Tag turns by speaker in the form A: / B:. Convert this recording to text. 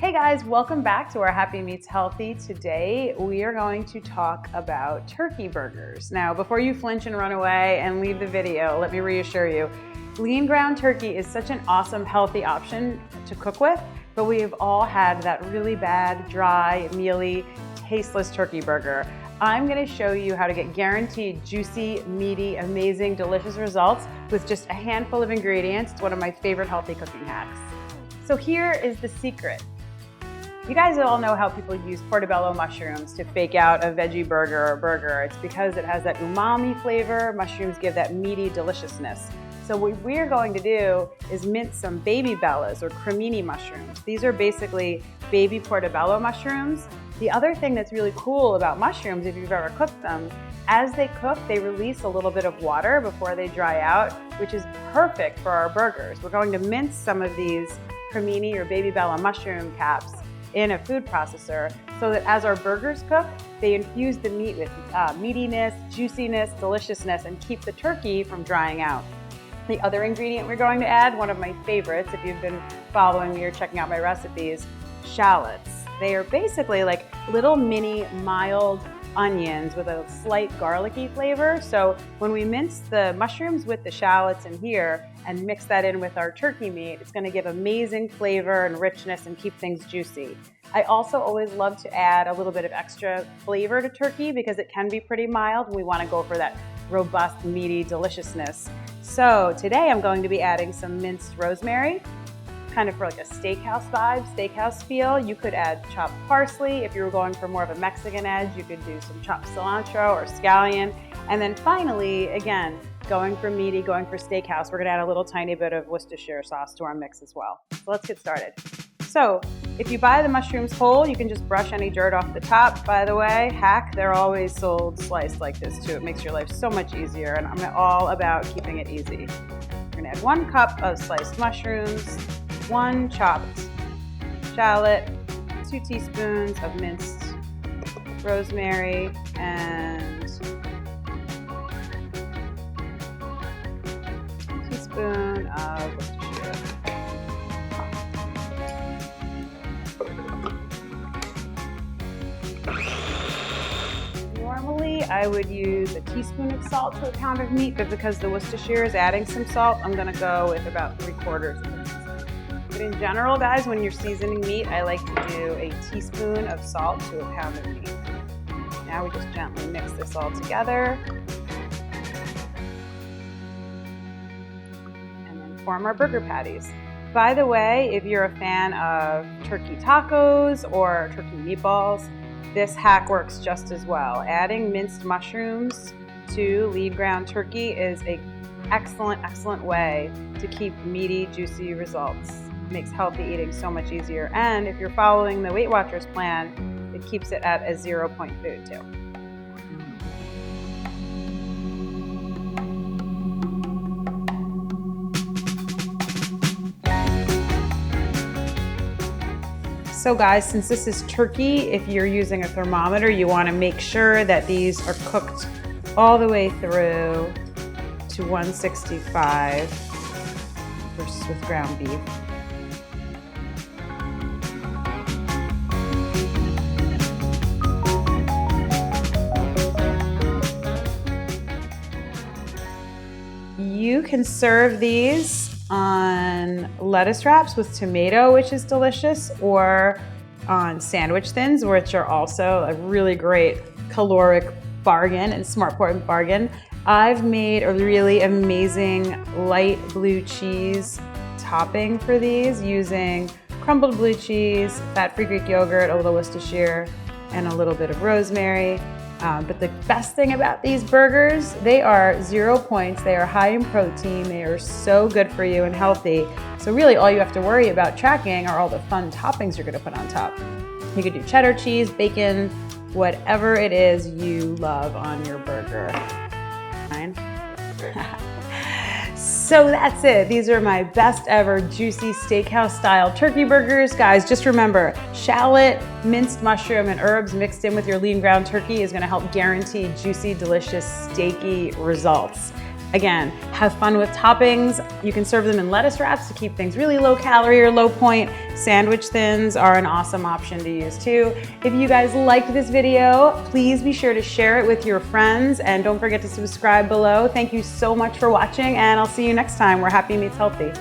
A: Hey guys, welcome back to our Happy Meets Healthy. Today we are going to talk about turkey burgers. Now, before you flinch and run away and leave the video, let me reassure you, lean ground turkey is such an awesome, healthy option to cook with, but we have all had that really bad, dry, mealy, tasteless turkey burger. I'm gonna show you how to get guaranteed juicy, meaty, amazing, delicious results with just a handful of ingredients. It's one of my favorite healthy cooking hacks. So here is the secret. You guys all know how people use portobello mushrooms to fake out a veggie burger or burger. It's because it has that umami flavor. Mushrooms give that meaty deliciousness. So what we're going to do is mince some baby bellas or cremini mushrooms. These are basically baby portobello mushrooms. The other thing that's really cool about mushrooms, if you've ever cooked them, as they cook, they release a little bit of water before they dry out, which is perfect for our burgers. We're going to mince some of these cremini or baby bella mushroom caps in a food processor so that as our burgers cook, they infuse the meat with meatiness, juiciness, deliciousness, and keep the turkey from drying out. The other ingredient we're going to add, one of my favorites, if you've been following me or checking out my recipes, shallots. They are basically like little mini mild onions with a slight garlicky flavor. So when we mince the mushrooms with the shallots in here and mix that in with our turkey meat, it's gonna give amazing flavor and richness and keep things juicy. I also always love to add a little bit of extra flavor to turkey because it can be pretty mild. We wanna go for that robust, meaty deliciousness. So today I'm going to be adding some minced rosemary, kind of for like a steakhouse vibe, steakhouse feel. You could add chopped parsley. If you were going for more of a Mexican edge, you could do some chopped cilantro or scallion. And then finally, again, going for meaty, going for steakhouse, we're gonna add a little tiny bit of Worcestershire sauce to our mix as well. So let's get started. So if you buy the mushrooms whole, you can just brush any dirt off the top. By the way, hack, they're always sold sliced like this too. It makes your life so much easier, and I'm all about keeping it easy. We're gonna add 1 cup of sliced mushrooms, 1 chopped shallot, 2 teaspoons of minced rosemary, and 1 teaspoon of Worcestershire. Normally, I would use a teaspoon of salt to a pound of meat, but because the Worcestershire is adding some salt, I'm gonna go with about 3/4 of a teaspoon. But in general, guys, when you're seasoning meat, I like to do a teaspoon of salt to a pound of meat. Now we just gently mix this all together. And then form our burger patties. By the way, if you're a fan of turkey tacos or turkey meatballs, this hack works just as well. Adding minced mushrooms to lean ground turkey is an excellent way to keep meaty, juicy results. It makes healthy eating so much easier. And if you're following the Weight Watchers plan, it keeps it at a 0-point food too. So guys, since this is turkey, if you're using a thermometer, you want to make sure that these are cooked all the way through to 165 versus with ground beef. You can serve these on lettuce wraps with tomato, which is delicious, or on sandwich thins, which are also a really great caloric bargain and smart pork bargain. I've made a really amazing light blue cheese topping for these using crumbled blue cheese, fat-free Greek yogurt, a little Worcestershire, and a little bit of rosemary. But the best thing about these burgers, they are 0 points. They are high in protein. They are so good for you and healthy. So really all you have to worry about tracking are all the fun toppings you're gonna put on top. You could do cheddar cheese, bacon, whatever it is you love on your burger. Fine. So that's it. These are my best ever juicy steakhouse style turkey burgers. Guys, just remember, shallot, minced mushroom, and herbs mixed in with your lean ground turkey is gonna help guarantee juicy, delicious, steaky results. Again, have fun with toppings. You can serve them in lettuce wraps to keep things really low calorie or low point. Sandwich thins are an awesome option to use too. If you guys liked this video, please be sure to share it with your friends and don't forget to subscribe below. Thank you so much for watching and I'll see you next time where happy meets healthy.